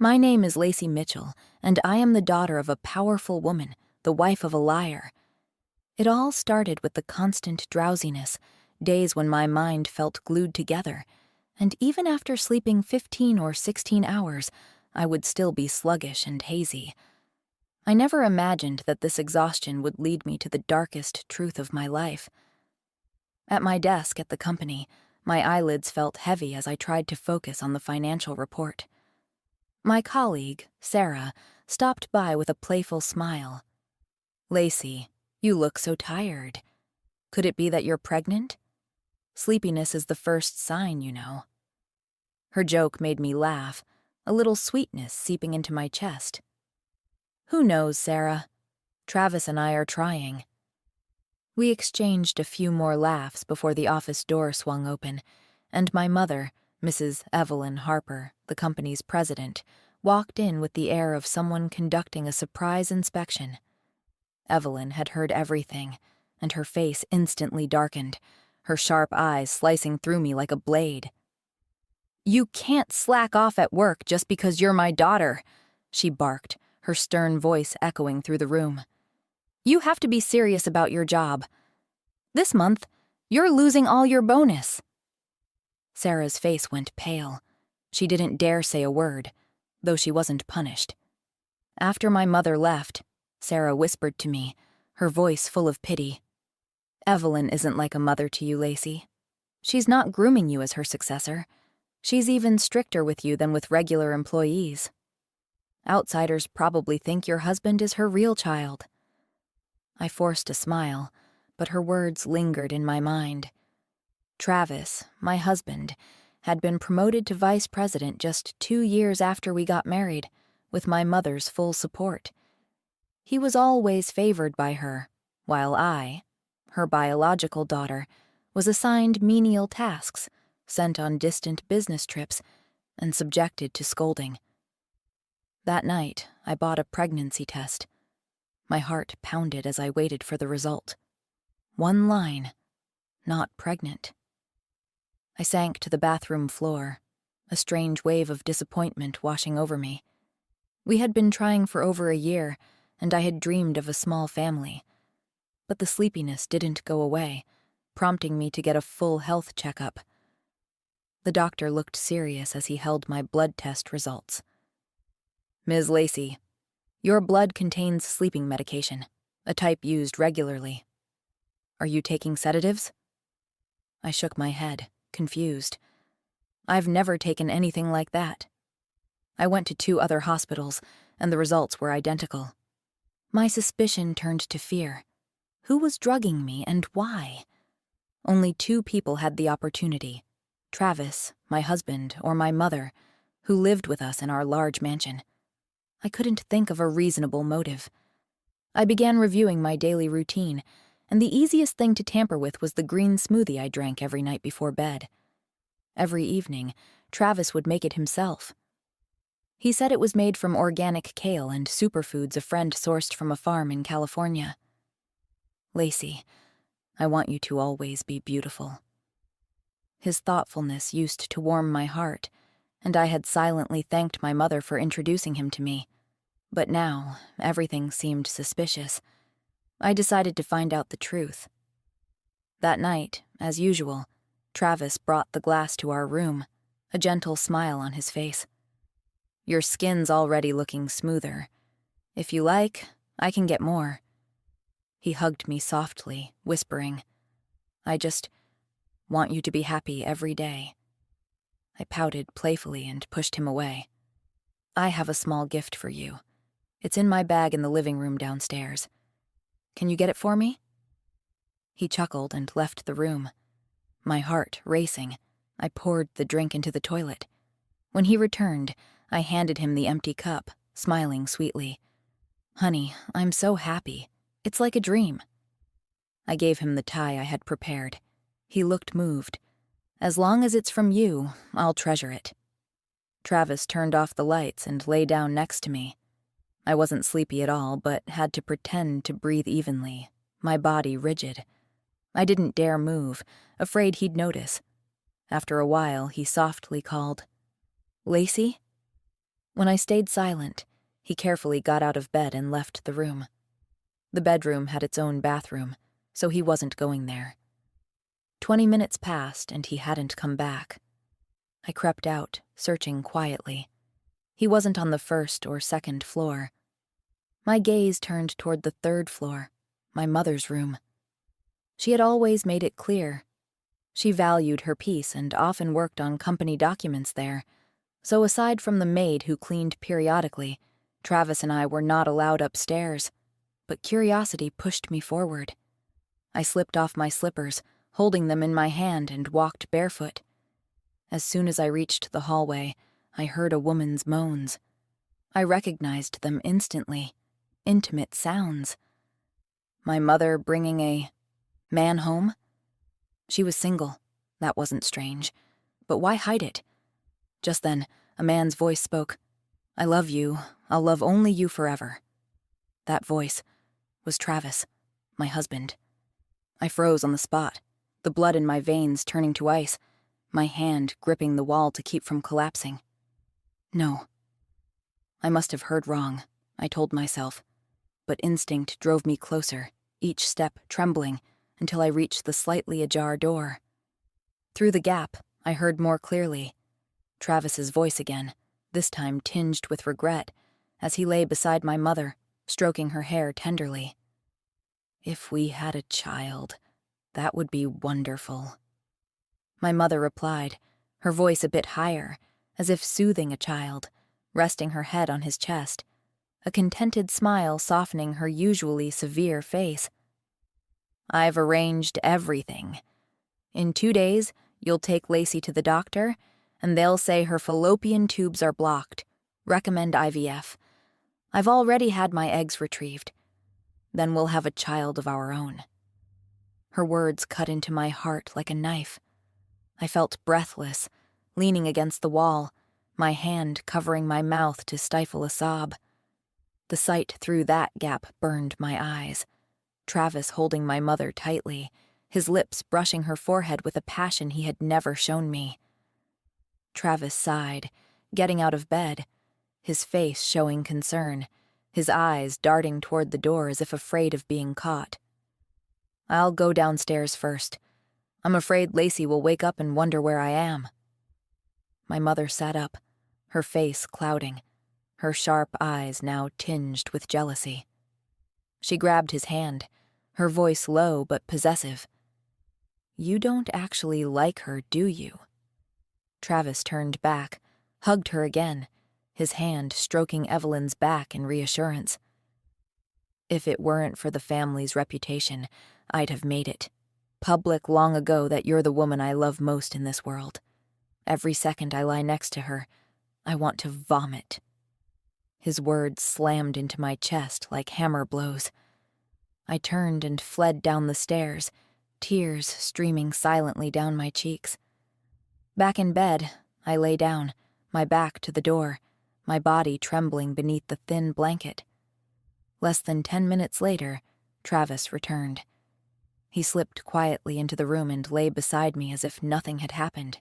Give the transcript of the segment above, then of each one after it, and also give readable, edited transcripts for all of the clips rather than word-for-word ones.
My name is Lacey Mitchell, and I am the daughter of a powerful woman, the wife of a liar. It all started with the constant drowsiness, days when my mind felt glued together, and even after sleeping 15 or 16 hours, I would still be sluggish and hazy. I never imagined that this exhaustion would lead me to the darkest truth of my life. At my desk at the company, my eyelids felt heavy as I tried to focus on the financial report. My colleague, Sarah, stopped by with a playful smile. "Lacey, you look so tired. Could it be that you're pregnant? Sleepiness is the first sign, you know." Her joke made me laugh, a little sweetness seeping into my chest. "Who knows, Sarah? Travis and I are trying." We exchanged a few more laughs before the office door swung open, and my mother, Mrs. Evelyn Harper, the company's president, walked in with the air of someone conducting a surprise inspection. Evelyn had heard everything, and her face instantly darkened, her sharp eyes slicing through me like a blade. "You can't slack off at work just because you're my daughter," she barked, her stern voice echoing through the room. "You have to be serious about your job. This month, you're losing all your bonus." Sarah's face went pale. She didn't dare say a word, though she wasn't punished. After my mother left, Sarah whispered to me, her voice full of pity. "Evelyn isn't like a mother to you, Lacey. She's not grooming you as her successor. She's even stricter with you than with regular employees. Outsiders probably think your husband is her real child." I forced a smile, but her words lingered in my mind. Travis, my husband, had been promoted to vice president just 2 years after we got married, with my mother's full support. He was always favored by her, while I, her biological daughter, was assigned menial tasks, sent on distant business trips, and subjected to scolding. That night, I bought a pregnancy test. My heart pounded as I waited for the result. One line: not pregnant. I sank to the bathroom floor, a strange wave of disappointment washing over me. We had been trying for over a year, and I had dreamed of a small family. But the sleepiness didn't go away, prompting me to get a full health checkup. The doctor looked serious as he held my blood test results. "Ms. Lacey, your blood contains sleeping medication, a type used regularly. Are you taking sedatives?" I shook my head, confused. I've never taken anything like that. I went to 2 other hospitals, and the results were identical. My suspicion turned to fear. Who was drugging me, and why? Only 2 people had the opportunity: Travis, my husband, or my mother, who lived with us in our large mansion. I couldn't think of a reasonable motive. I began reviewing my daily routine, and the easiest thing to tamper with was the green smoothie I drank every night before bed. Every evening, Travis would make it himself. He said it was made from organic kale and superfoods a friend sourced from a farm in California. "Lacey, I want you to always be beautiful." His thoughtfulness used to warm my heart, and I had silently thanked my mother for introducing him to me. But now, everything seemed suspicious. I decided to find out the truth. That night, as usual, Travis brought the glass to our room, a gentle smile on his face. "Your skin's already looking smoother. If you like, I can get more." He hugged me softly, whispering, "I just want you to be happy every day." I pouted playfully and pushed him away. "I have a small gift for you. It's in my bag in the living room downstairs. Can you get it for me?" He chuckled and left the room. My heart racing, I poured the drink into the toilet. When he returned, I handed him the empty cup, smiling sweetly. "Honey, I'm so happy. It's like a dream." I gave him the tie I had prepared. He looked moved. "As long as it's from you, I'll treasure it." Travis turned off the lights and lay down next to me. I wasn't sleepy at all, but had to pretend to breathe evenly, my body rigid. I didn't dare move, afraid he'd notice. After a while, he softly called, "Lacey?" When I stayed silent, he carefully got out of bed and left the room. The bedroom had its own bathroom, so he wasn't going there. 20 minutes passed and he hadn't come back. I crept out, searching quietly. He wasn't on the first or second floor. My gaze turned toward the third floor, my mother's room. She had always made it clear. She valued her peace and often worked on company documents there, so aside from the maid who cleaned periodically, Travis and I were not allowed upstairs. But curiosity pushed me forward. I slipped off my slippers, holding them in my hand, and walked barefoot. As soon as I reached the hallway, I heard a woman's moans. I recognized them instantly. Intimate sounds. My mother bringing a man home? She was single. That wasn't strange. But why hide it? Just then, a man's voice spoke. "I love you. I'll love only you forever." That voice was Travis, my husband. I froze on the spot, the blood in my veins turning to ice, my hand gripping the wall to keep from collapsing. No. I must have heard wrong, I told myself, but instinct drove me closer, each step trembling, until I reached the slightly ajar door. Through the gap, I heard more clearly. Travis's voice again, this time tinged with regret, as he lay beside my mother, stroking her hair tenderly. "If we had a child, that would be wonderful." My mother replied, her voice a bit higher, as if soothing a child, resting her head on his chest, a contented smile softening her usually severe face. "I've arranged everything. In 2 days, you'll take Lacey to the doctor, and they'll say her fallopian tubes are blocked. Recommend IVF. I've already had my eggs retrieved. Then we'll have a child of our own." Her words cut into my heart like a knife. I felt breathless, leaning against the wall, my hand covering my mouth to stifle a sob. The sight through that gap burned my eyes. Travis holding my mother tightly, his lips brushing her forehead with a passion he had never shown me. Travis sighed, getting out of bed, his face showing concern, his eyes darting toward the door as if afraid of being caught. "I'll go downstairs first. I'm afraid Lacey will wake up and wonder where I am." My mother sat up, her face clouding, her sharp eyes now tinged with jealousy. She grabbed his hand, her voice low but possessive. "You don't actually like her, do you?" Travis turned back, hugged her again, his hand stroking Evelyn's back in reassurance. "If it weren't for the family's reputation, I'd have made it. Public long ago that you're the woman I love most in this world. Every second I lie next to her, I want to vomit." His words slammed into my chest like hammer blows. I turned and fled down the stairs, tears streaming silently down my cheeks. Back in bed, I lay down, my back to the door, my body trembling beneath the thin blanket. Less than 10 minutes later, Travis returned. He slipped quietly into the room and lay beside me as if nothing had happened,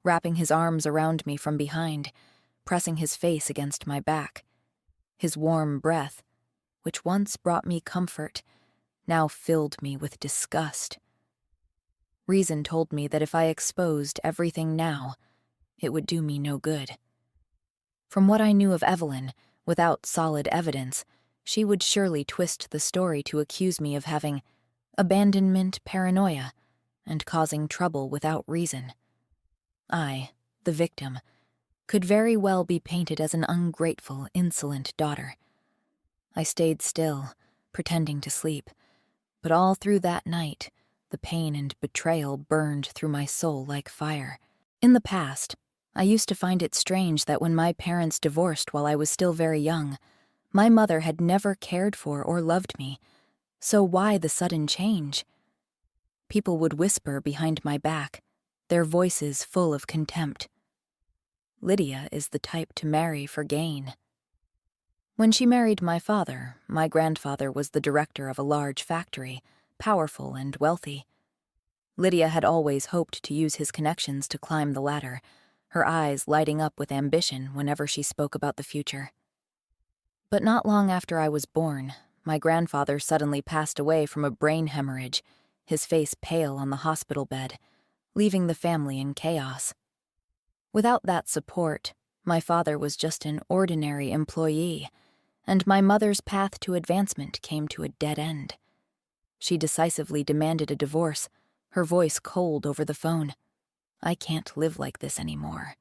wrapping his arms around me from behind, pressing his face against my back. His warm breath, which once brought me comfort, now filled me with disgust. Reason told me that if I exposed everything now, it would do me no good. From what I knew of Evelyn, without solid evidence, she would surely twist the story to accuse me of having abandonment paranoia and causing trouble without reason. I, the victim, could very well be painted as an ungrateful, insolent daughter. I stayed still, pretending to sleep, but all through that night, the pain and betrayal burned through my soul like fire. In the past, I used to find it strange that when my parents divorced while I was still very young, my mother had never cared for or loved me. So why the sudden change? People would whisper behind my back, their voices full of contempt. "Lydia is the type to marry for gain." When she married my father, my grandfather was the director of a large factory, powerful and wealthy. Lydia had always hoped to use his connections to climb the ladder, her eyes lighting up with ambition whenever she spoke about the future. But not long after I was born, my grandfather suddenly passed away from a brain hemorrhage, his face pale on the hospital bed, leaving the family in chaos. Without that support, my father was just an ordinary employee, and my mother's path to advancement came to a dead end. She decisively demanded a divorce, her voice cold over the phone. I can't live like this anymore.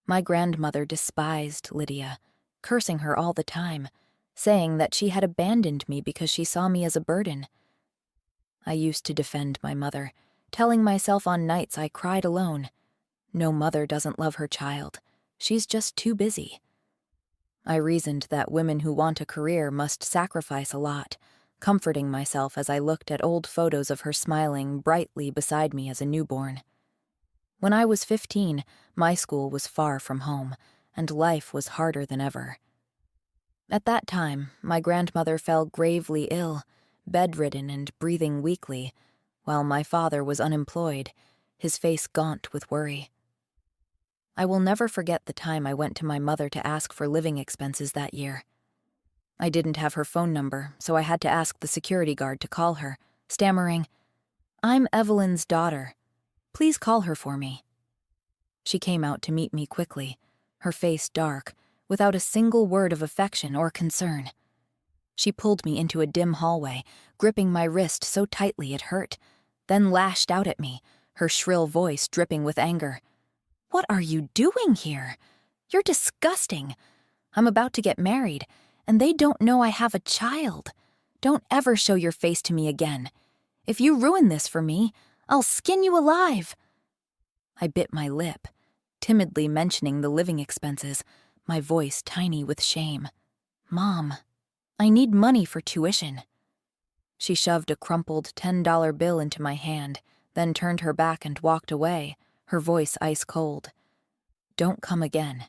My grandmother despised Lydia, cursing her all the time, saying that she had abandoned me because she saw me as a burden. I used to defend my mother, telling myself on nights I cried alone, no mother doesn't love her child. She's just too busy. I reasoned that women who want a career must sacrifice a lot, comforting myself as I looked at old photos of her smiling brightly beside me as a newborn. When I was 15, my school was far from home, and life was harder than ever. At that time, my grandmother fell gravely ill, bedridden and breathing weakly, while my father was unemployed, his face gaunt with worry. I will never forget the time I went to my mother to ask for living expenses that year. I didn't have her phone number, so I had to ask the security guard to call her, stammering, "I'm Evelyn's daughter. Please call her for me." She came out to meet me quickly, her face dark, without a single word of affection or concern. She pulled me into a dim hallway, gripping my wrist so tightly it hurt, then lashed out at me, her shrill voice dripping with anger. "What are you doing here? You're disgusting. I'm about to get married, and they don't know I have a child. Don't ever show your face to me again. If you ruin this for me, I'll skin you alive." I bit my lip, timidly mentioning the living expenses, my voice tiny with shame. "Mom, I need money for tuition." She shoved a crumpled $10 bill into my hand, then turned her back and walked away, her voice ice cold. "Don't come again."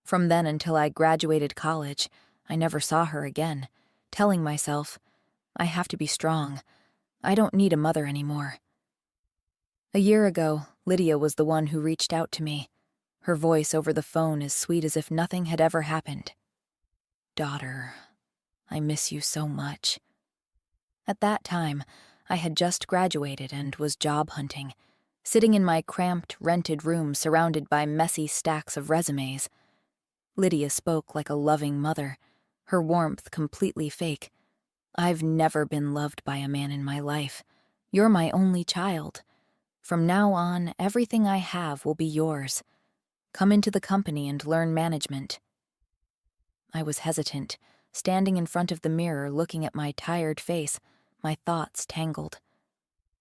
From then until I graduated college, I never saw her again, telling myself, I have to be strong. I don't need a mother anymore. A year ago, Lydia was the one who reached out to me, her voice over the phone as sweet as if nothing had ever happened. "Daughter, I miss you so much." At that time, I had just graduated and was job hunting, sitting in my cramped, rented room surrounded by messy stacks of resumes. Lydia spoke like a loving mother, her warmth completely fake. "I've never been loved by a man in my life. You're my only child. From now on, everything I have will be yours. Come into the company and learn management." I was hesitant, standing in front of the mirror looking at my tired face, my thoughts tangled.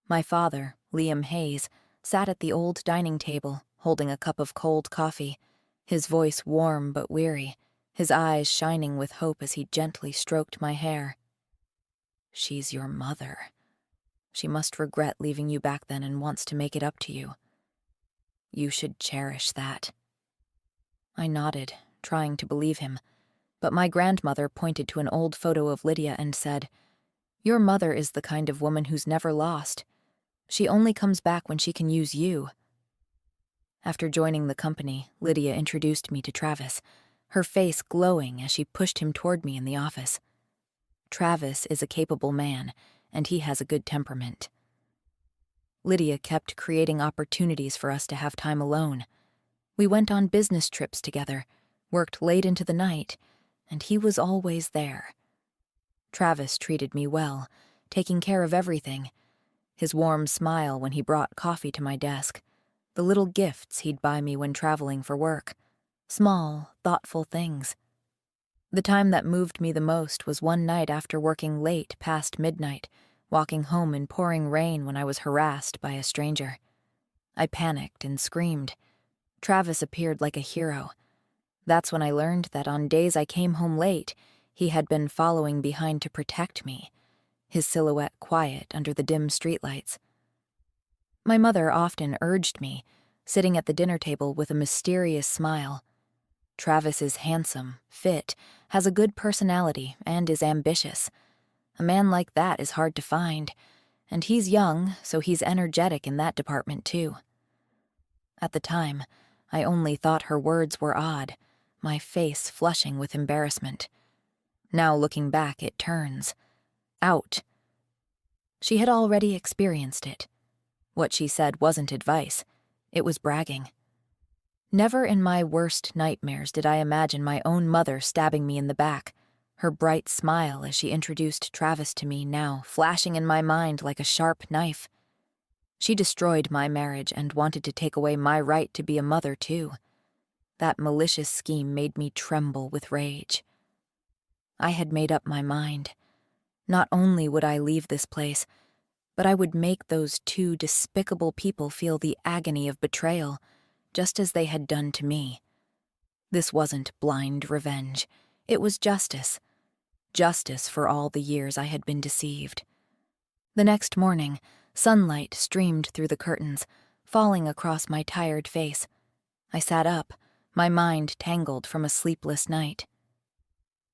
My father, Liam Hayes, sat at the old dining table, holding a cup of cold coffee, his voice warm but weary, his eyes shining with hope as he gently stroked my hair. "She's your mother. She must regret leaving you back then and wants to make it up to you. You should cherish that." I nodded, trying to believe him, but my grandmother pointed to an old photo of Lydia and said, "Your mother is the kind of woman who's never lost. She only comes back when she can use you." After joining the company, Lydia introduced me to Travis, her face glowing as she pushed him toward me in the office. Travis is a capable man, and he has a good temperament. Lydia kept creating opportunities for us to have time alone. We went on business trips together, worked late into the night, and he was always there. Travis treated me well, taking care of everything. His warm smile when he brought coffee to my desk, the little gifts he'd buy me when traveling for work. Small, thoughtful things. The time that moved me the most was one night after working late past midnight, walking home in pouring rain when I was harassed by a stranger. I panicked and screamed. Travis appeared like a hero. That's when I learned that on days I came home late, he had been following behind to protect me, his silhouette quiet under the dim streetlights. My mother often urged me, sitting at the dinner table with a mysterious smile. "Travis is handsome, fit, has a good personality, and is ambitious. A man like that is hard to find, and he's young, so he's energetic in that department too." At the time, I only thought her words were odd, my face flushing with embarrassment. Now looking back, it turns. Out. She had already experienced it. What she said wasn't advice. It was bragging. Never in my worst nightmares did I imagine my own mother stabbing me in the back, her bright smile as she introduced Travis to me now flashing in my mind like a sharp knife. She destroyed my marriage and wanted to take away my right to be a mother, too. That malicious scheme made me tremble with rage. I had made up my mind. Not only would I leave this place, but I would make those two despicable people feel the agony of betrayal, just as they had done to me. This wasn't blind revenge. It was justice. Justice for all the years I had been deceived. The next morning, sunlight streamed through the curtains, falling across my tired face. I sat up, my mind tangled from a sleepless night.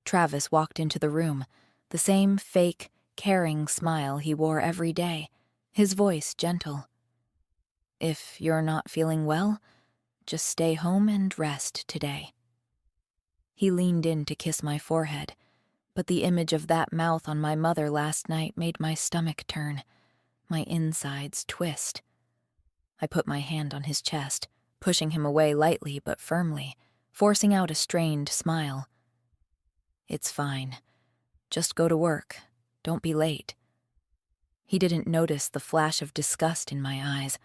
Travis walked into the room, the same fake, caring smile he wore every day, his voice gentle. "If you're not feeling well, just stay home and rest today." He leaned in to kiss my forehead, but the image of that mouth on my mother last night made my stomach turn, my insides twist. I put my hand on his chest, pushing him away lightly but firmly, forcing out a strained smile. "It's fine. Just go to work. Don't be late." He didn't notice the flash of disgust in my eyes,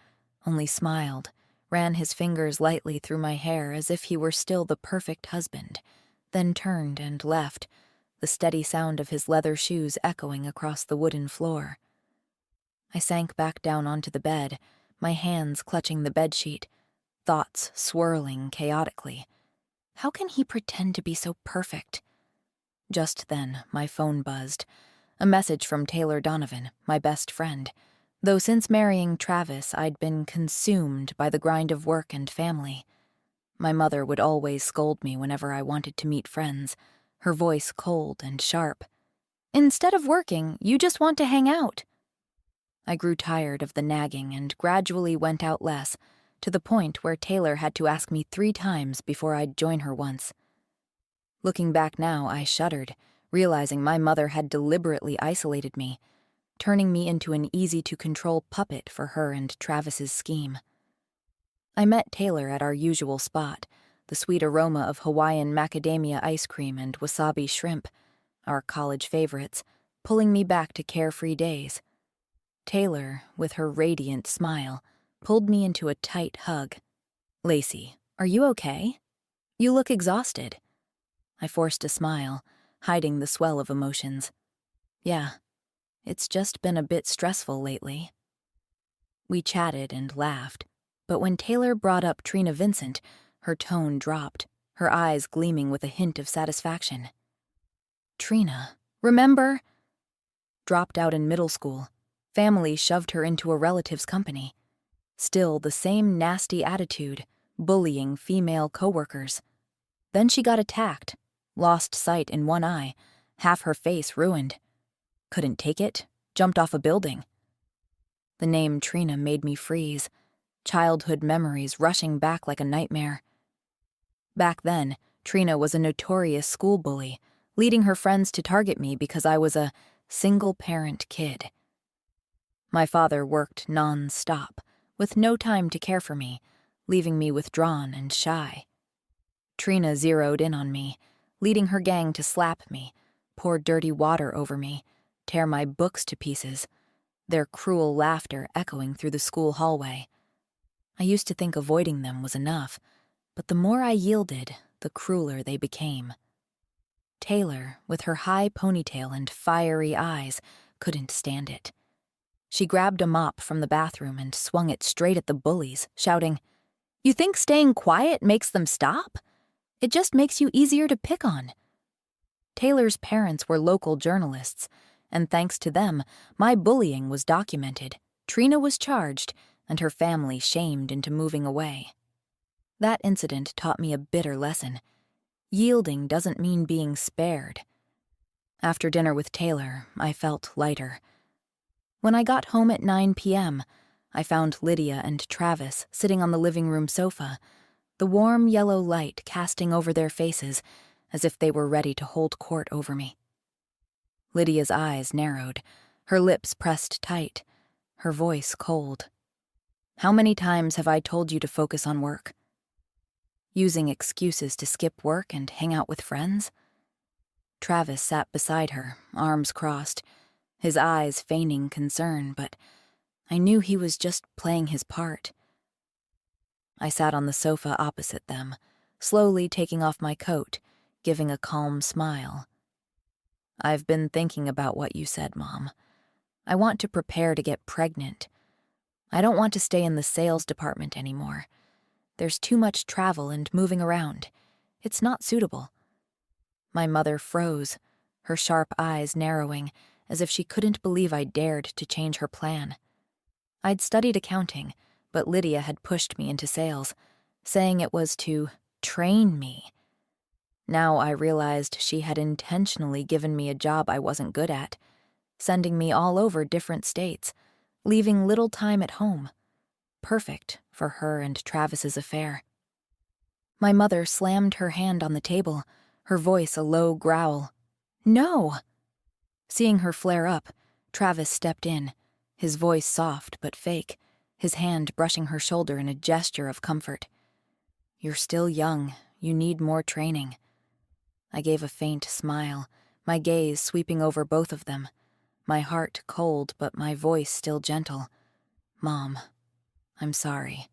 only smiled, ran his fingers lightly through my hair as if he were still the perfect husband, then turned and left, the steady sound of his leather shoes echoing across the wooden floor. I sank back down onto the bed, my hands clutching the bedsheet, thoughts swirling chaotically. How can he pretend to be so perfect? Just then, my phone buzzed. A message from Taylor Donovan, my best friend. Though since marrying Travis, I'd been consumed by the grind of work and family. My mother would always scold me whenever I wanted to meet friends, her voice cold and sharp. "Instead of working, you just want to hang out." I grew tired of the nagging and gradually went out less, to the point where Taylor had to ask me 3 times before I'd join her once. Looking back now, I shuddered, realizing my mother had deliberately isolated me, turning me into an easy-to-control puppet for her and Travis's scheme. I met Taylor at our usual spot, the sweet aroma of Hawaiian macadamia ice cream and wasabi shrimp, our college favorites, pulling me back to carefree days. Taylor, with her radiant smile, pulled me into a tight hug. "Lacey, are you okay? You look exhausted." I forced a smile, hiding the swell of emotions. "Yeah, it's just been a bit stressful lately." We chatted and laughed, but when Taylor brought up Trina Vincent, her tone dropped, her eyes gleaming with a hint of satisfaction. "Trina, remember?" Dropped out in middle school. Family shoved her into a relative's company. Still the same nasty attitude, bullying female coworkers. Then she got attacked, lost sight in one eye, half her face ruined. Couldn't take it, jumped off a building. The name Trina made me freeze, childhood memories rushing back like a nightmare. Back then, Trina was a notorious school bully, leading her friends to target me because I was a single-parent kid. My father worked non-stop, with no time to care for me, leaving me withdrawn and shy. Trina zeroed in on me, leading her gang to slap me, pour dirty water over me, tear my books to pieces, their cruel laughter echoing through the school hallway. I used to think avoiding them was enough, but the more I yielded, the crueler they became. Taylor, with her high ponytail and fiery eyes, couldn't stand it. She grabbed a mop from the bathroom and swung it straight at the bullies, shouting, "You think staying quiet makes them stop? It just makes you easier to pick on." Taylor's parents were local journalists, and thanks to them, my bullying was documented, Trina was charged, and her family shamed into moving away. That incident taught me a bitter lesson. Yielding doesn't mean being spared. After dinner with Taylor, I felt lighter. When I got home at 9 p.m., I found Lydia and Travis sitting on the living room sofa, the warm yellow light casting over their faces as if they were ready to hold court over me. Lydia's eyes narrowed, her lips pressed tight, her voice cold. How many times have I told you to focus on work? Using excuses to skip work and hang out with friends? Travis sat beside her, arms crossed, his eyes feigning concern, but I knew he was just playing his part. I sat on the sofa opposite them, slowly taking off my coat, giving a calm smile. I've been thinking about what you said, Mom. I want to prepare to get pregnant. I don't want to stay in the sales department anymore. There's too much travel and moving around. It's not suitable. My mother froze, her sharp eyes narrowing, as if she couldn't believe I dared to change her plan. I'd studied accounting, but Lydia had pushed me into sales, saying it was to train me. Now I realized she had intentionally given me a job I wasn't good at, sending me all over different states, leaving little time at home. Perfect for her and Travis's affair. My mother slammed her hand on the table, her voice a low growl. No! Seeing her flare up, Travis stepped in, his voice soft but fake, his hand brushing her shoulder in a gesture of comfort. You're still young. You need more training. I gave a faint smile, my gaze sweeping over both of them, my heart cold but my voice still gentle. Mom, I'm sorry.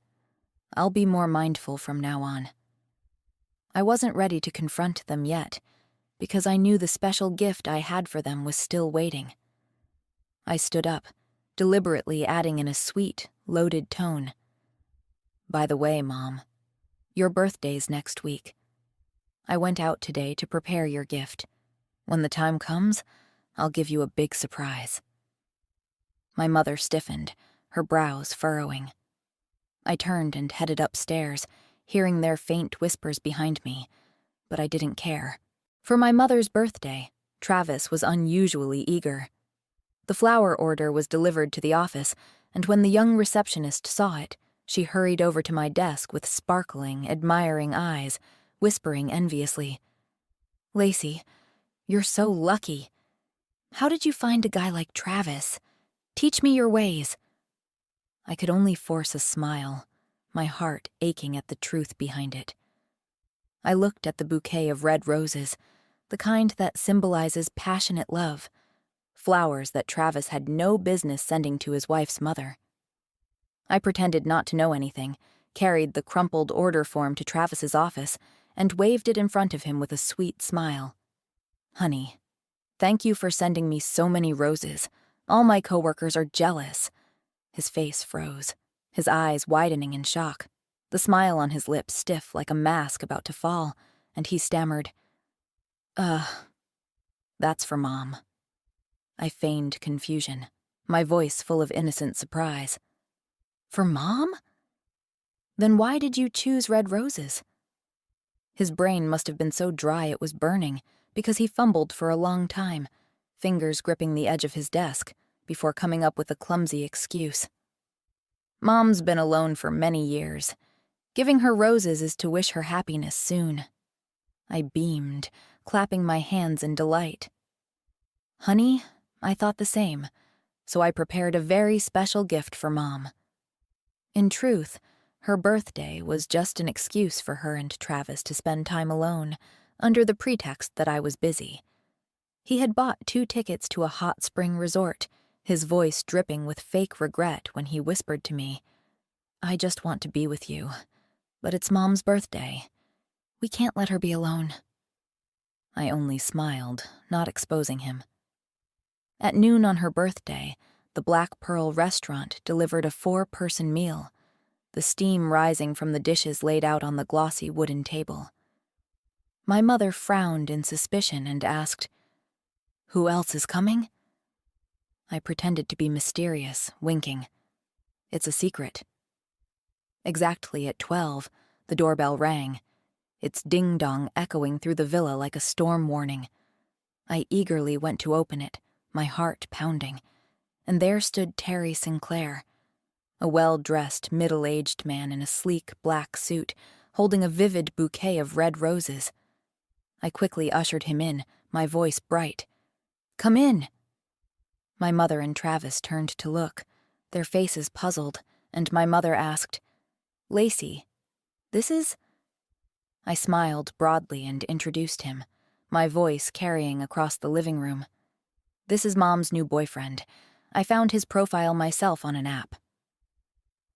I'll be more mindful from now on. I wasn't ready to confront them yet, because I knew the special gift I had for them was still waiting. I stood up, deliberately adding in a sweet, loaded tone. By the way, Mom, your birthday's next week. I went out today to prepare your gift. When the time comes, I'll give you a big surprise. My mother stiffened, her brows furrowing. I turned and headed upstairs, hearing their faint whispers behind me, but I didn't care. For my mother's birthday, Travis was unusually eager. The flower order was delivered to the office, and when the young receptionist saw it, she hurried over to my desk with sparkling, admiring eyes, whispering enviously, "Lacey, you're so lucky. How did you find a guy like Travis? Teach me your ways." I could only force a smile, my heart aching at the truth behind it. I looked at the bouquet of red roses, the kind that symbolizes passionate love, flowers that Travis had no business sending to his wife's mother. I pretended not to know anything, carried the crumpled order form to Travis's office, and waved it in front of him with a sweet smile. Honey, thank you for sending me so many roses. All my coworkers are jealous. His face froze, his eyes widening in shock, the smile on his lips stiff like a mask about to fall, and he stammered, that's for Mom. I feigned confusion, my voice full of innocent surprise. For Mom? Then why did you choose red roses? His brain must have been so dry it was burning, because he fumbled for a long time, fingers gripping the edge of his desk, before coming up with a clumsy excuse. Mom's been alone for many years. Giving her roses is to wish her happiness soon. I beamed, clapping my hands in delight. Honey, I thought the same, so I prepared a very special gift for Mom. In truth, her birthday was just an excuse for her and Travis to spend time alone, under the pretext that I was busy. He had bought 2 tickets to a hot spring resort, his voice dripping with fake regret when he whispered to me, I just want to be with you, but it's Mom's birthday. We can't let her be alone. I only smiled, not exposing him. At noon on her birthday, the Black Pearl restaurant delivered a 4-person meal, the steam rising from the dishes laid out on the glossy wooden table. My mother frowned in suspicion and asked, Who else is coming? I pretended to be mysterious, winking. It's a secret. Exactly at 12, the doorbell rang, its ding-dong echoing through the villa like a storm warning. I eagerly went to open it, my heart pounding, and there stood Terry Sinclair. a well-dressed, middle-aged man in a sleek black suit, holding a vivid bouquet of red roses. I quickly ushered him in, my voice bright. "Come in." My mother and Travis turned to look, their faces puzzled, and my mother asked, "Lacey, this is—" I smiled broadly and introduced him, my voice carrying across the living room. "This is Mom's new boyfriend. I found his profile myself on an app."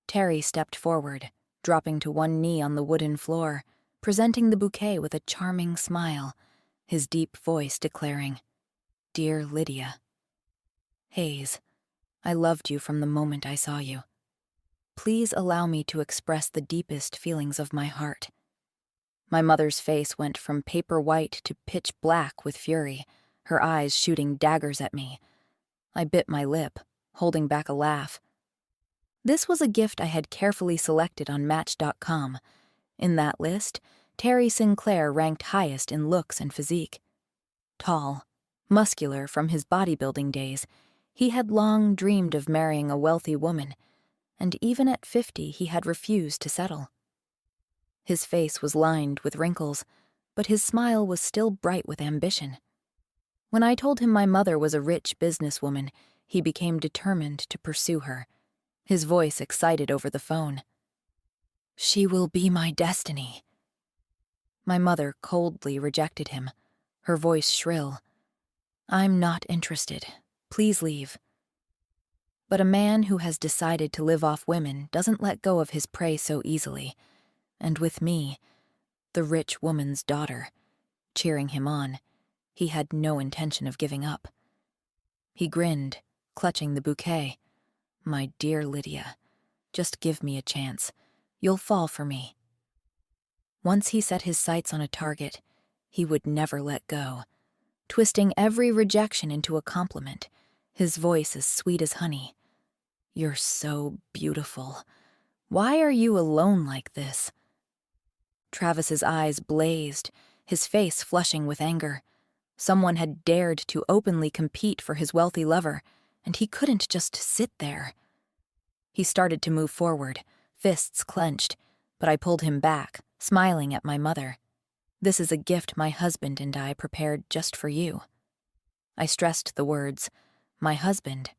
Terry stepped forward, dropping to one knee on the wooden floor, presenting the bouquet with a charming smile, his deep voice declaring, "Dear Lydia. Hayes, I loved you from the moment I saw you. Please allow me to express the deepest feelings of my heart." My mother's face went from paper white to pitch black with fury, her eyes shooting daggers at me. I bit my lip, holding back a laugh. This was a gift I had carefully selected on Match.com. In that list, Terry Sinclair ranked highest in looks and physique. Tall, muscular from his bodybuilding days, he had long dreamed of marrying a wealthy woman, and even at 50 he had refused to settle. His face was lined with wrinkles, but his smile was still bright with ambition. When I told him my mother was a rich businesswoman, he became determined to pursue her, his voice excited over the phone. "She will be my destiny." My mother coldly rejected him, her voice shrill. "I'm not interested. Please leave." But a man who has decided to live off women doesn't let go of his prey so easily, and with me, the rich woman's daughter, cheering him on, he had no intention of giving up. He grinned, clutching the bouquet. "My dear Lydia, just give me a chance. You'll fall for me." Once he set his sights on a target, he would never let go, twisting every rejection into a compliment, his voice as sweet as honey. "You're so beautiful. Why are you alone like this?" Travis's eyes blazed, his face flushing with anger. Someone had dared to openly compete for his wealthy lover, and he couldn't just sit there. He started to move forward, fists clenched, but I pulled him back, smiling at my mother. "This is a gift my husband and I prepared just for you." I stressed the words, "my husband."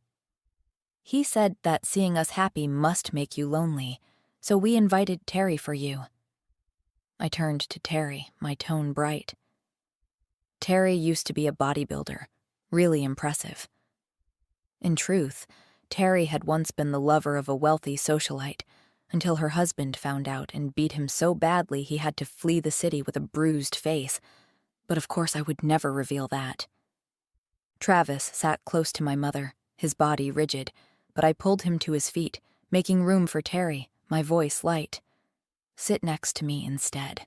"He said that seeing us happy must make you lonely, so we invited Terry for you." I turned to Terry, my tone bright. Terry used to be a bodybuilder, really impressive. In truth, Terry had once been the lover of a wealthy socialite, until her husband found out and beat him so badly he had to flee the city with a bruised face. But of course I would never reveal that. Travis sat close to my mother, his body rigid, but I pulled him to his feet, making room for Terry, my voice light. "Sit next to me instead."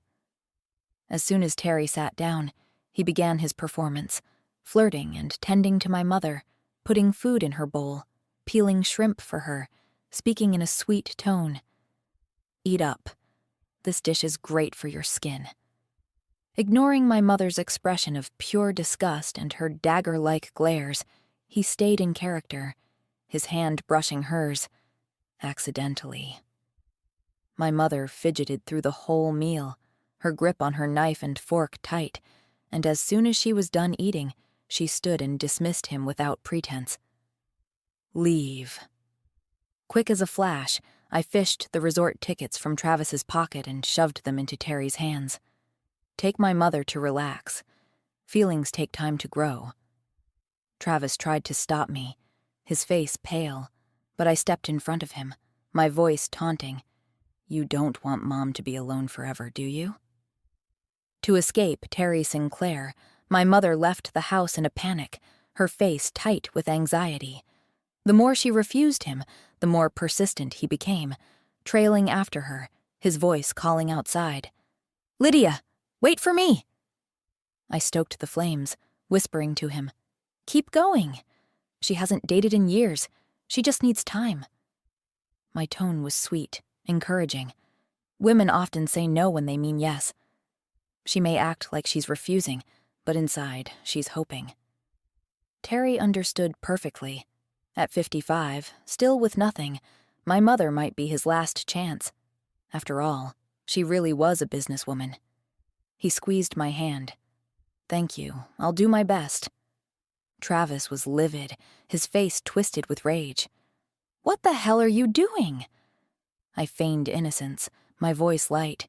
As soon as Terry sat down, he began his performance, flirting and tending to my mother, putting food in her bowl, peeling shrimp for her, speaking in a sweet tone. "Eat up. This dish is great for your skin." Ignoring my mother's expression of pure disgust and her dagger-like glares, he stayed in character, his hand brushing hers, accidentally. My mother fidgeted through the whole meal, her grip on her knife and fork tight, and as soon as she was done eating, she stood and dismissed him without pretense. "Leave." Quick as a flash, I fished the resort tickets from Travis's pocket and shoved them into Terry's hands. "Take my mother to relax. Feelings take time to grow." Travis tried to stop me, his face pale, but I stepped in front of him, my voice taunting. "You don't want Mom to be alone forever, do you?" To escape Terry Sinclair, my mother left the house in a panic, her face tight with anxiety. The more she refused him, the more persistent he became, trailing after her, his voice calling outside. "Lydia, wait for me!" I stoked the flames, whispering to him, "Keep going. She hasn't dated in years. She just needs time." My tone was sweet, encouraging. Women often say no when they mean yes. She may act like she's refusing, but inside, she's hoping. Terry understood perfectly. At 55, still with nothing, My mother might be his last chance. After all, she really was a businesswoman. He squeezed my hand. "Thank you. I'll do my best." Travis was livid, his face twisted with rage. "What the hell are you doing?" I feigned innocence, my voice light.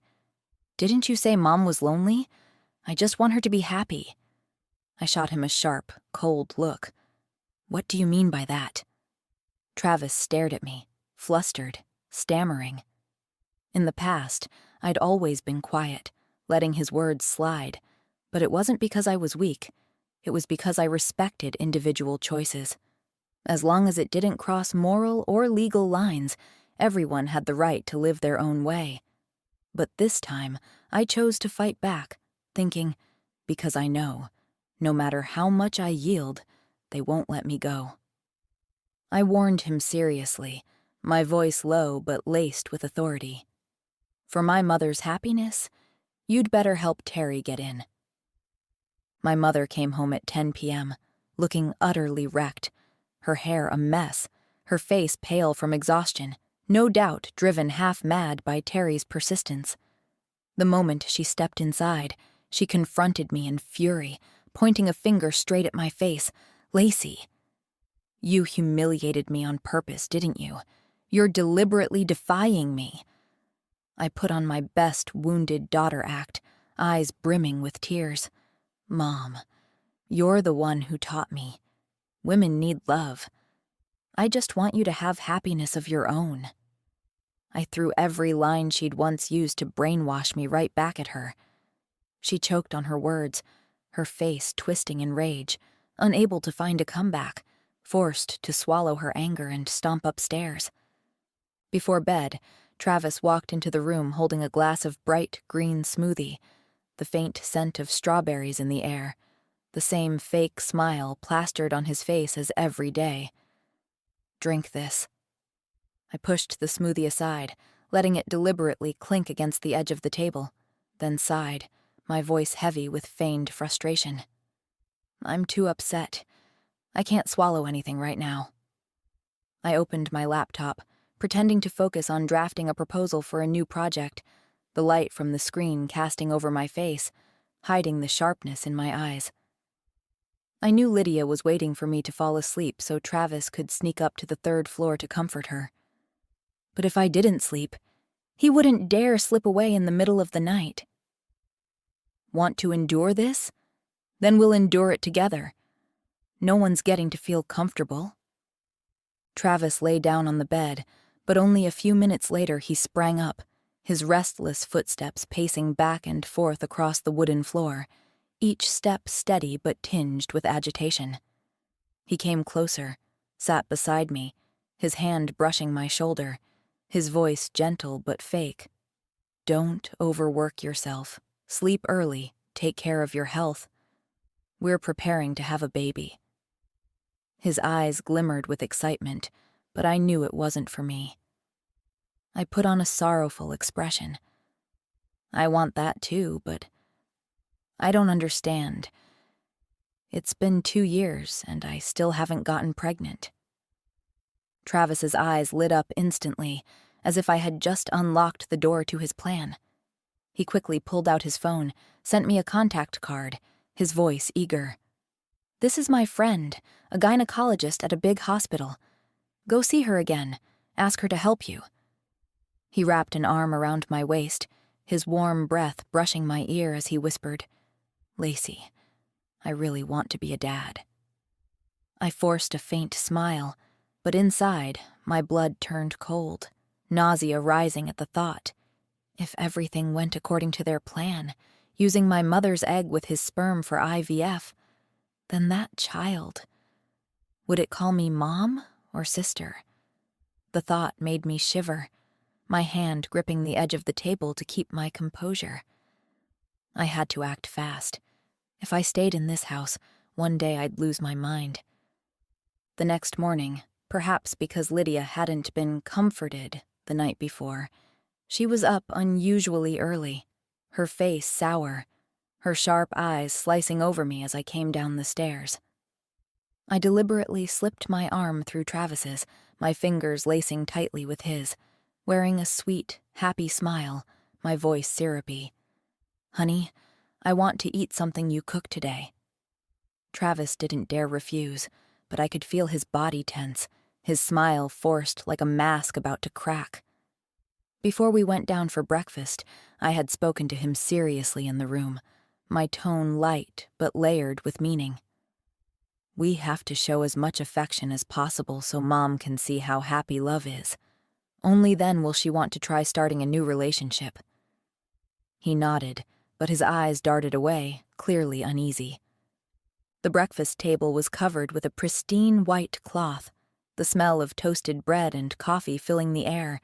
"Didn't you say Mom was lonely? I just want her to be happy." I shot him a sharp, cold look. "What do you mean by that?" Travis stared at me, flustered, stammering. In the past, I'd always been quiet, letting his words slide, but it wasn't because I was weak. It was because I respected individual choices. As long as it didn't cross moral or legal lines, everyone had the right to live their own way. But this time, I chose to fight back, thinking, because I know, no matter how much I yield, they won't let me go. I warned him seriously, my voice low but laced with authority. "For my mother's happiness, you'd better help Terry get in." My mother came home at 10 p.m., looking utterly wrecked, her hair a mess, her face pale from exhaustion, no doubt driven half mad by Terry's persistence. The moment she stepped inside, she confronted me in fury, pointing a finger straight at my face. "Lacey, you humiliated me on purpose, didn't you? You're deliberately defying me." I put on my best wounded daughter act, eyes brimming with tears. "Mom, you're the one who taught me. Women need love. I just want you to have happiness of your own." I threw every line she'd once used to brainwash me right back at her. She choked on her words, her face twisting in rage, unable to find a comeback, forced to swallow her anger and stomp upstairs. Before bed, Travis walked into the room holding a glass of bright green smoothie, the faint scent of strawberries in the air, the same fake smile plastered on his face as every day. "Drink this." I pushed the smoothie aside, letting it deliberately clink against the edge of the table, then sighed, my voice heavy with feigned frustration. "I'm too upset. I can't swallow anything right now." I opened my laptop, pretending to focus on drafting a proposal for a new project, the light from the screen casting over my face, hiding the sharpness in my eyes. I knew Lydia was waiting for me to fall asleep so Travis could sneak up to the 3rd floor to comfort her. But if I didn't sleep, he wouldn't dare slip away in the middle of the night. "Want to endure this? Then we'll endure it together. No one's getting to feel comfortable." Travis lay down on the bed, but only a few minutes later he sprang up, his restless footsteps pacing back and forth across the wooden floor, each step steady but tinged with agitation. He came closer, sat beside me, his hand brushing my shoulder, his voice gentle but fake. "Don't overwork yourself. Sleep early. Take care of your health. We're preparing to have a baby." His eyes glimmered with excitement, but I knew it wasn't for me. I put on a sorrowful expression. "I want that too, but I don't understand. It's been 2 years, and I still haven't gotten pregnant." Travis's eyes lit up instantly, as if I had just unlocked the door to his plan. He quickly pulled out his phone, sent me a contact card, his voice eager. "This is my friend, a gynecologist at a big hospital. Go see her again. Ask her to help you." He wrapped an arm around my waist, his warm breath brushing my ear as he whispered, "Lacey, I really want to be a dad." I forced a faint smile, but inside, my blood turned cold, nausea rising at the thought. If everything went according to their plan, using my mother's egg with his sperm for IVF, then that child. Would it call me mom or sister? The thought made me shiver, my hand gripping the edge of the table to keep my composure. I had to act fast. If I stayed in this house, one day I'd lose my mind. The next morning, perhaps because Lydia hadn't been comforted the night before, she was up unusually early, her face sour, her sharp eyes slicing over me as I came down the stairs. I deliberately slipped my arm through Travis's, my fingers lacing tightly with his, wearing a sweet, happy smile, my voice syrupy. "Honey, I want to eat something you cooked today." Travis didn't dare refuse, but I could feel his body tense, his smile forced like a mask about to crack. Before we went down for breakfast, I had spoken to him seriously in the room, my tone light but layered with meaning. "We have to show as much affection as possible so Mom can see how happy love is. Only then will she want to try starting a new relationship." He nodded, but his eyes darted away, clearly uneasy. The breakfast table was covered with a pristine white cloth, the smell of toasted bread and coffee filling the air,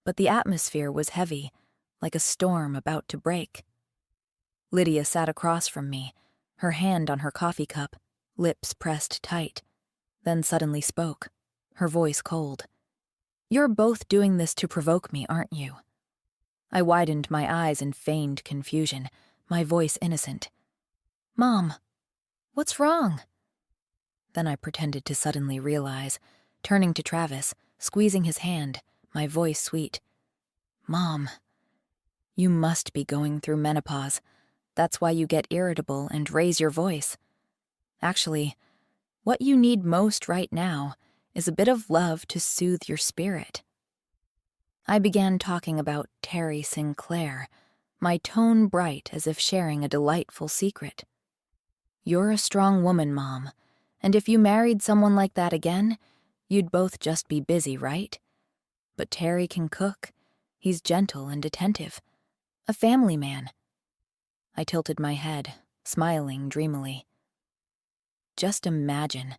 but the atmosphere was heavy, like a storm about to break. Lydia sat across from me, her hand on her coffee cup, lips pressed tight, then suddenly spoke, her voice cold. "You're both doing this to provoke me, aren't you?" I widened my eyes in feigned confusion, my voice innocent. "Mom, what's wrong?" Then I pretended to suddenly realize, turning to Travis, squeezing his hand, my voice sweet. "Mom, you must be going through menopause. That's why you get irritable and raise your voice. Actually, what you need most right now is a bit of love to soothe your spirit." I began talking about Terry Sinclair, my tone bright as if sharing a delightful secret. "You're a strong woman, Mom, and if you married someone like that again, you'd both just be busy, right? But Terry can cook. He's gentle and attentive. A family man." I tilted my head, smiling dreamily. "Just imagine.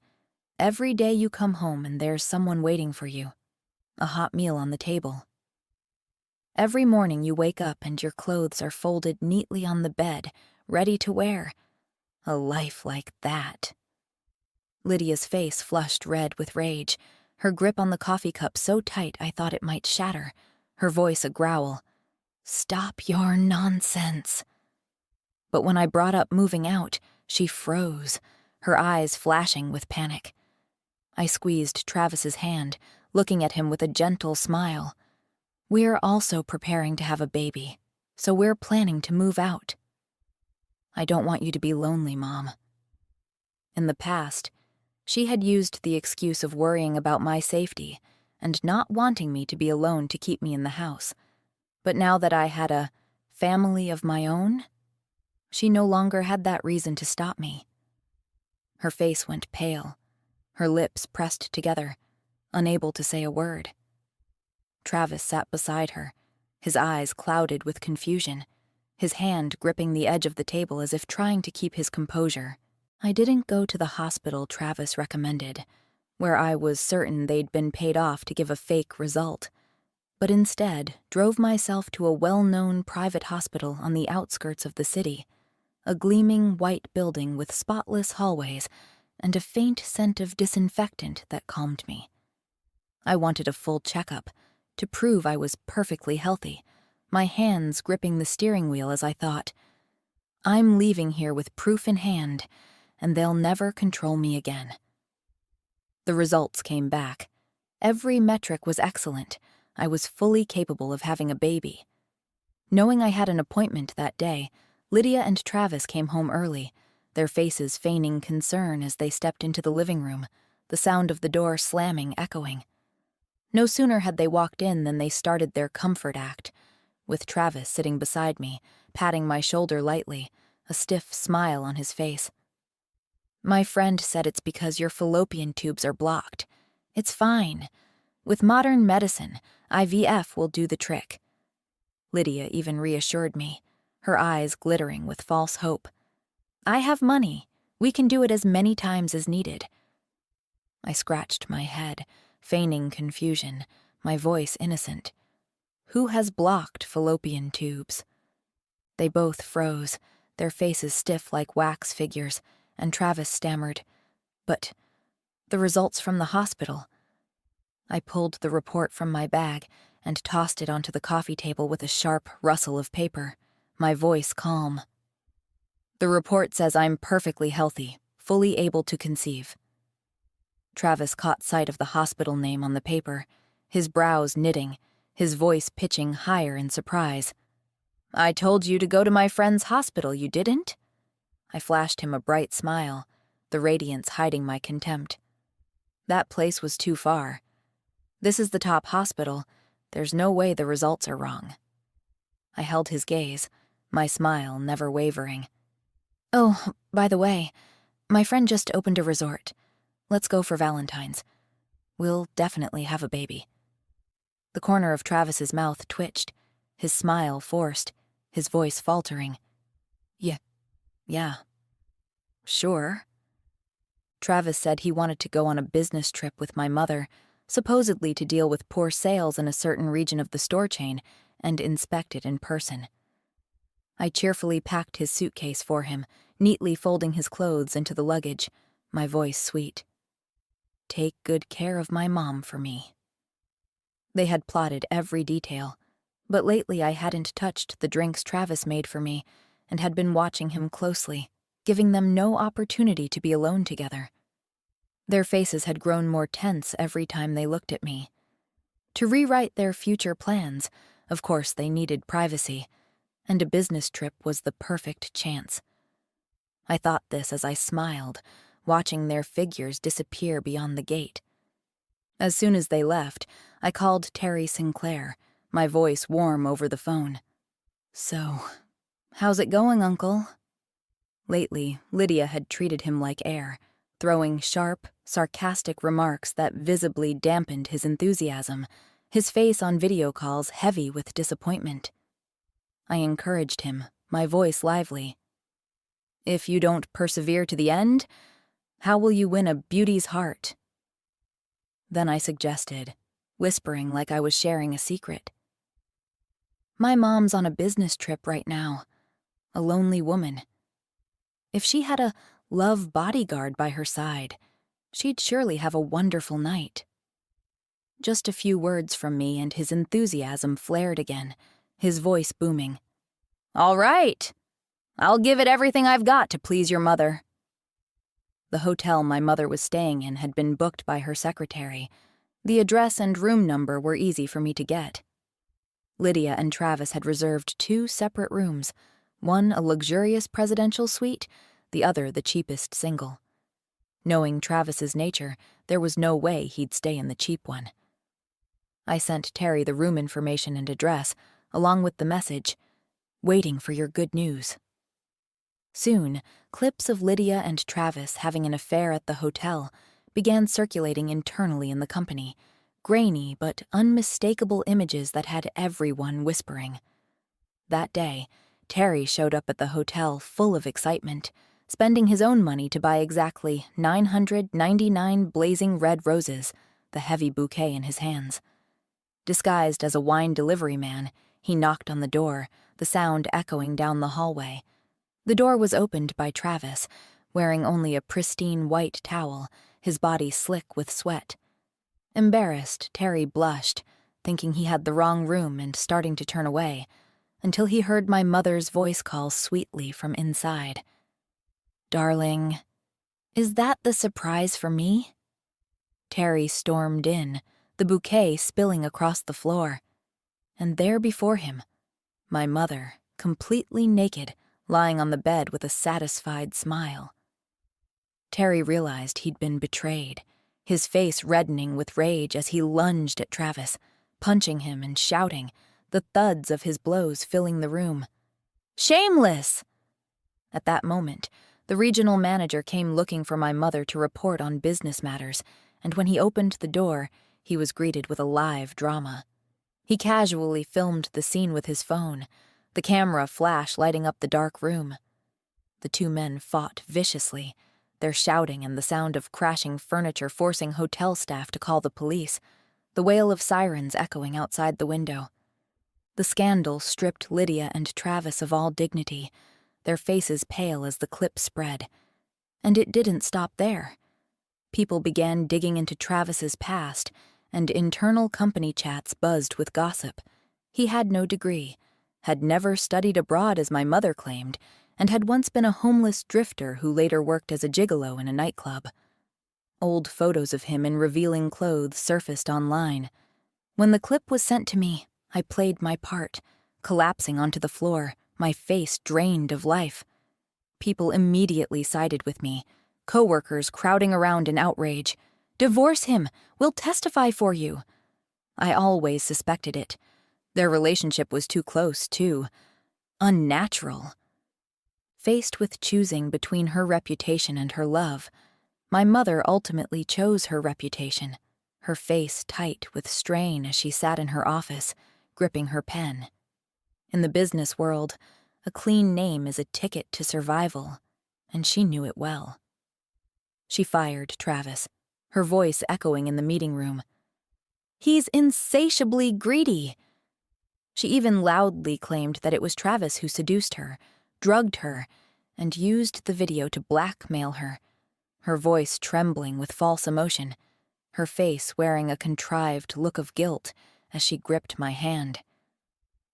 Every day you come home and there's someone waiting for you. A hot meal on the table. Every morning you wake up and your clothes are folded neatly on the bed, ready to wear. A life like that." Lydia's face flushed red with rage, her grip on the coffee cup so tight I thought it might shatter, her voice a growl. "Stop your nonsense." But when I brought up moving out, she froze, her eyes flashing with panic. I squeezed Travis's hand, looking at him with a gentle smile. "We're also preparing to have a baby, so we're planning to move out. I don't want you to be lonely, Mom." In the past, she had used the excuse of worrying about my safety and not wanting me to be alone to keep me in the house. But now that I had a family of my own, she no longer had that reason to stop me. Her face went pale, her lips pressed together, unable to say a word. Travis sat beside her, his eyes clouded with confusion, his hand gripping the edge of the table as if trying to keep his composure. I didn't go to the hospital Travis recommended, where I was certain they'd been paid off to give a fake result, but instead drove myself to a well-known private hospital on the outskirts of the city, a gleaming white building with spotless hallways and a faint scent of disinfectant that calmed me. I wanted a full checkup, to prove I was perfectly healthy, my hands gripping the steering wheel as I thought, "I'm leaving here with proof in hand, and they'll never control me again." The results came back. Every metric was excellent. I was fully capable of having a baby. Knowing I had an appointment that day, Lydia and Travis came home early, their faces feigning concern as they stepped into the living room, the sound of the door slamming echoing. No sooner had they walked in than they started their comfort act, with Travis sitting beside me, patting my shoulder lightly, a stiff smile on his face. "My friend said it's because your fallopian tubes are blocked. It's fine. With modern medicine, IVF will do the trick." Lydia even reassured me, her eyes glittering with false hope. "I have money. We can do it as many times as needed." I scratched my head, feigning confusion, my voice innocent. "Who has blocked fallopian tubes?" They both froze, their faces stiff like wax figures, and Travis stammered, "But the results from the hospital." I pulled the report from my bag and tossed it onto the coffee table with a sharp rustle of paper, my voice calm. "The report says I'm perfectly healthy, fully able to conceive." Travis caught sight of the hospital name on the paper, his brows knitting, his voice pitching higher in surprise. "I told you to go to my friend's hospital, you didn't?" I flashed him a bright smile, the radiance hiding my contempt. "That place was too far. This is the top hospital. There's no way the results are wrong." I held his gaze, my smile never wavering. "Oh, by the way, my friend just opened a resort. Let's go for Valentine's. We'll definitely have a baby." The corner of Travis's mouth twitched, his smile forced, his voice faltering. Yeah. Sure." Travis said he wanted to go on a business trip with my mother, supposedly to deal with poor sales in a certain region of the store chain and inspect it in person. I cheerfully packed his suitcase for him, neatly folding his clothes into the luggage, my voice sweet. "Take good care of my mom for me." They had plotted every detail, but lately I hadn't touched the drinks Travis made for me and had been watching him closely, giving them no opportunity to be alone together. Their faces had grown more tense every time they looked at me. To rewrite their future plans, of course they needed privacy, and a business trip was the perfect chance. I thought this as I smiled, watching their figures disappear beyond the gate. As soon as they left, I called Terry Sinclair, my voice warm over the phone. "So, how's it going, Uncle?" Lately, Lydia had treated him like air, throwing sharp, sarcastic remarks that visibly dampened his enthusiasm, his face on video calls heavy with disappointment. I encouraged him, my voice lively. "If you don't persevere to the end, how will you win a beauty's heart?" Then I suggested, whispering like I was sharing a secret. "My mom's on a business trip right now, a lonely woman. If she had a love bodyguard by her side, she'd surely have a wonderful night." Just a few words from me and his enthusiasm flared again, his voice booming. "All right. I'll give it everything I've got to please your mother." The hotel my mother was staying in had been booked by her secretary. The address and room number were easy for me to get. Lydia and Travis had reserved 2 separate rooms, one a luxurious presidential suite, the other the cheapest single. Knowing Travis's nature, there was no way he'd stay in the cheap one. I sent Terry the room information and address, along with the message, "Waiting for your good news." Soon, clips of Lydia and Travis having an affair at the hotel began circulating internally in the company, grainy but unmistakable images that had everyone whispering. That day, Terry showed up at the hotel full of excitement, spending his own money to buy exactly 999 blazing red roses, the heavy bouquet in his hands. Disguised as a wine delivery man, he knocked on the door, the sound echoing down the hallway. The door was opened by Travis, wearing only a pristine white towel, his body slick with sweat. Embarrassed, Terry blushed, thinking he had the wrong room and starting to turn away, until he heard my mother's voice call sweetly from inside. "Darling, is that the surprise for me?" Terry stormed in, the bouquet spilling across the floor. And there before him, my mother, completely naked, lying on the bed with a satisfied smile. Terry realized he'd been betrayed, his face reddening with rage as he lunged at Travis, punching him and shouting, the thuds of his blows filling the room. "Shameless!" At that moment, the regional manager came looking for my mother to report on business matters, and when he opened the door, he was greeted with a live drama. He casually filmed the scene with his phone, the camera flash lighting up the dark room. The 2 men fought viciously, their shouting and the sound of crashing furniture forcing hotel staff to call the police, the wail of sirens echoing outside the window. The scandal stripped Lydia and Travis of all dignity, their faces pale as the clip spread. And it didn't stop there. People began digging into Travis's past, and internal company chats buzzed with gossip. He had no degree, had never studied abroad as my mother claimed, and had once been a homeless drifter who later worked as a gigolo in a nightclub. Old photos of him in revealing clothes surfaced online. When the clip was sent to me, I played my part, collapsing onto the floor, my face drained of life. People immediately sided with me, coworkers crowding around in outrage. "Divorce him! We'll testify for you!" I always suspected it. Their relationship was too close, too unnatural. Faced with choosing between her reputation and her love, my mother ultimately chose her reputation, her face tight with strain as she sat in her office, gripping her pen. In the business world, a clean name is a ticket to survival, and she knew it well. She fired Travis, her voice echoing in the meeting room. "He's insatiably greedy." She even loudly claimed that it was Travis who seduced her, drugged her, and used the video to blackmail her, her voice trembling with false emotion, her face wearing a contrived look of guilt as she gripped my hand.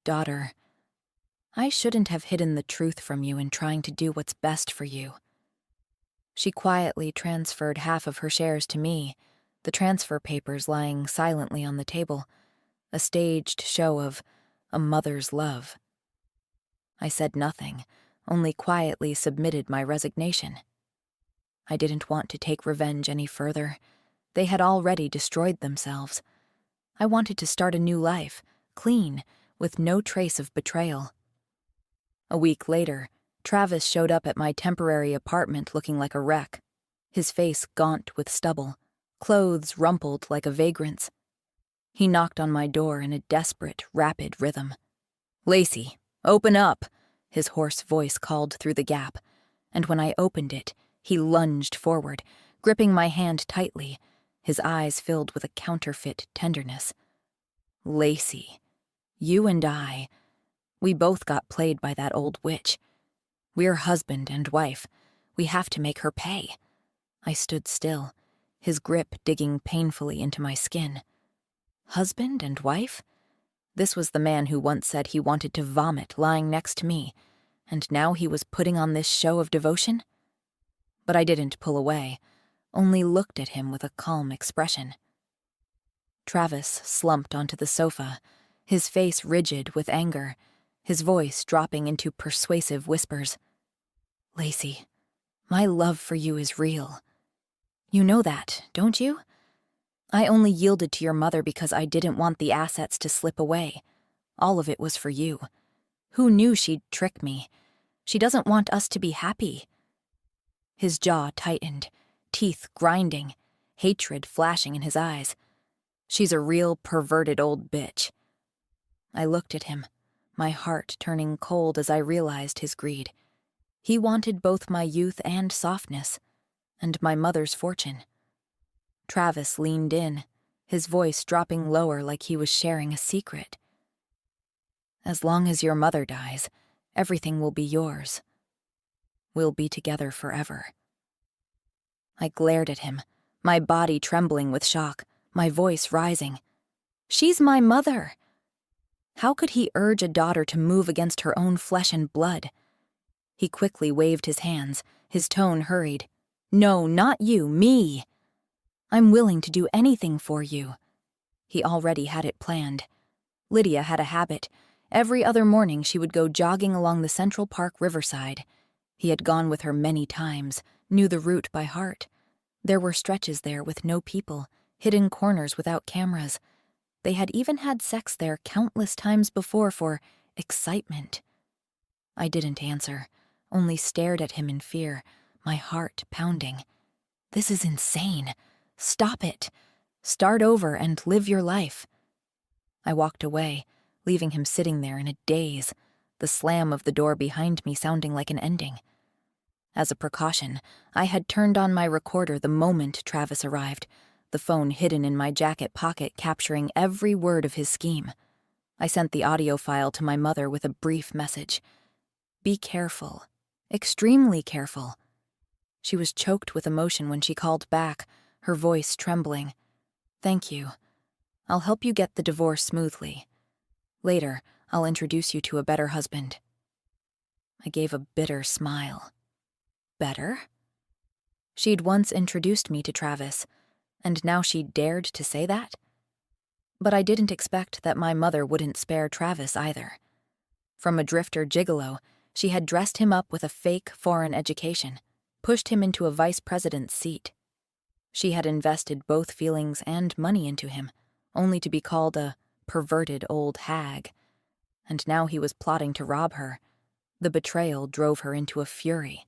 "Daughter, I shouldn't have hidden the truth from you in trying to do what's best for you." She quietly transferred half of her shares to me, the transfer papers lying silently on the table, a staged show of a mother's love. I said nothing, only quietly submitted my resignation. I didn't want to take revenge any further. They had already destroyed themselves. I wanted to start a new life, clean, with no trace of betrayal. A week later, Travis showed up at my temporary apartment looking like a wreck, his face gaunt with stubble, clothes rumpled like a vagrant's. He knocked on my door in a desperate, rapid rhythm. "Lacey, open up," his hoarse voice called through the gap, and when I opened it, he lunged forward, gripping my hand tightly, his eyes filled with a counterfeit tenderness. "Lacey, you and I, we both got played by that old witch. We're husband and wife. We have to make her pay." I stood still, his grip digging painfully into my skin. Husband and wife? This was the man who once said he wanted to vomit lying next to me, and now he was putting on this show of devotion? But I didn't pull away, only looked at him with a calm expression. Travis slumped onto the sofa, his face rigid with anger, his voice dropping into persuasive whispers. "Lacey, my love for you is real. You know that, don't you? I only yielded to your mother because I didn't want the assets to slip away. All of it was for you. Who knew she'd trick me? She doesn't want us to be happy." His jaw tightened, teeth grinding, hatred flashing in his eyes. "She's a real perverted old bitch." I looked at him, my heart turning cold as I realized his greed. He wanted both my youth and softness, and my mother's fortune. Travis leaned in, his voice dropping lower like he was sharing a secret. "As long as your mother dies, everything will be yours. We'll be together forever." I glared at him, my body trembling with shock, my voice rising. "She's my mother." How could he urge a daughter to move against her own flesh and blood? He quickly waved his hands, his tone hurried. "No, not you, me. I'm willing to do anything for you." He already had it planned. Lydia had a habit. Every other morning she would go jogging along the Central Park riverside. He had gone with her many times, knew the route by heart. There were stretches there with no people, hidden corners without cameras. They had even had sex there countless times before for excitement. I didn't answer, only stared at him in fear, my heart pounding. This is insane. Stop it. Start over and live your life. I walked away, leaving him sitting there in a daze, the slam of the door behind me sounding like an ending. As a precaution, I had turned on my recorder the moment Travis arrived, the phone hidden in my jacket pocket capturing every word of his scheme. I sent the audio file to my mother with a brief message. Be careful. Extremely careful. She was choked with emotion when she called back, her voice trembling. Thank you. I'll help you get the divorce smoothly. Later, I'll introduce you to a better husband. I gave a bitter smile. Better? She'd once introduced me to Travis, and now she dared to say that? But I didn't expect that my mother wouldn't spare Travis either. From a drifter gigolo, she had dressed him up with a fake foreign education, pushed him into a vice president's seat. She had invested both feelings and money into him, only to be called a perverted old hag. And now he was plotting to rob her. The betrayal drove her into a fury.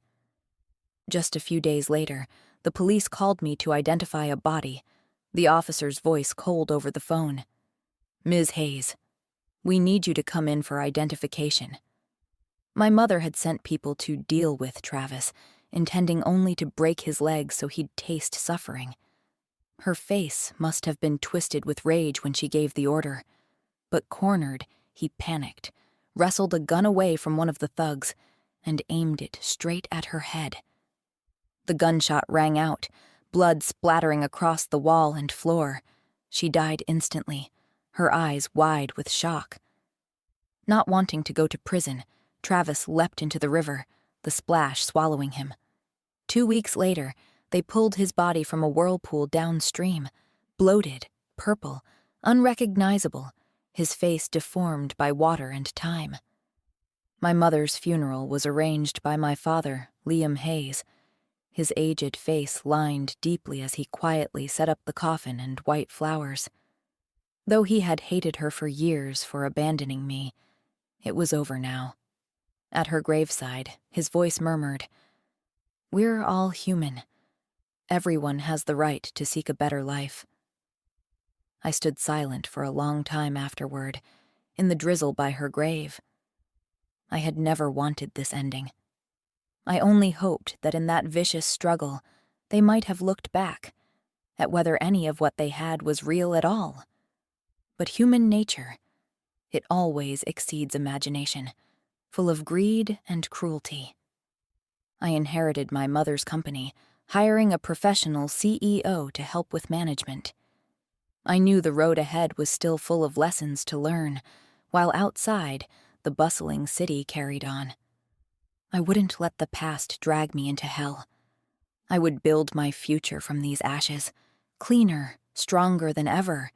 Just a few days later, the police called me to identify a body, the officer's voice cold over the phone. "Ms. Hayes, we need you to come in for identification." My mother had sent people to deal with Travis, intending only to break his legs so he'd taste suffering. Her face must have been twisted with rage when she gave the order. But cornered, he panicked, wrestled a gun away from one of the thugs, and aimed it straight at her head. The gunshot rang out, blood splattering across the wall and floor. She died instantly, her eyes wide with shock. Not wanting to go to prison, Travis leapt into the river, the splash swallowing him. 2 weeks later, they pulled his body from a whirlpool downstream, bloated, purple, unrecognizable, his face deformed by water and time. My mother's funeral was arranged by my father, Liam Hayes, his aged face lined deeply as he quietly set up the coffin and white flowers. Though he had hated her for years for abandoning me, it was over now. At her graveside, his voice murmured, "We're all human. Everyone has the right to seek a better life." I stood silent for a long time afterward, in the drizzle by her grave. I had never wanted this ending. I only hoped that in that vicious struggle, they might have looked back, at whether any of what they had was real at all. But human nature, it always exceeds imagination, full of greed and cruelty. I inherited my mother's company, hiring a professional CEO to help with management. I knew the road ahead was still full of lessons to learn, while outside, the bustling city carried on. I wouldn't let the past drag me into hell. I would build my future from these ashes, cleaner, stronger than ever,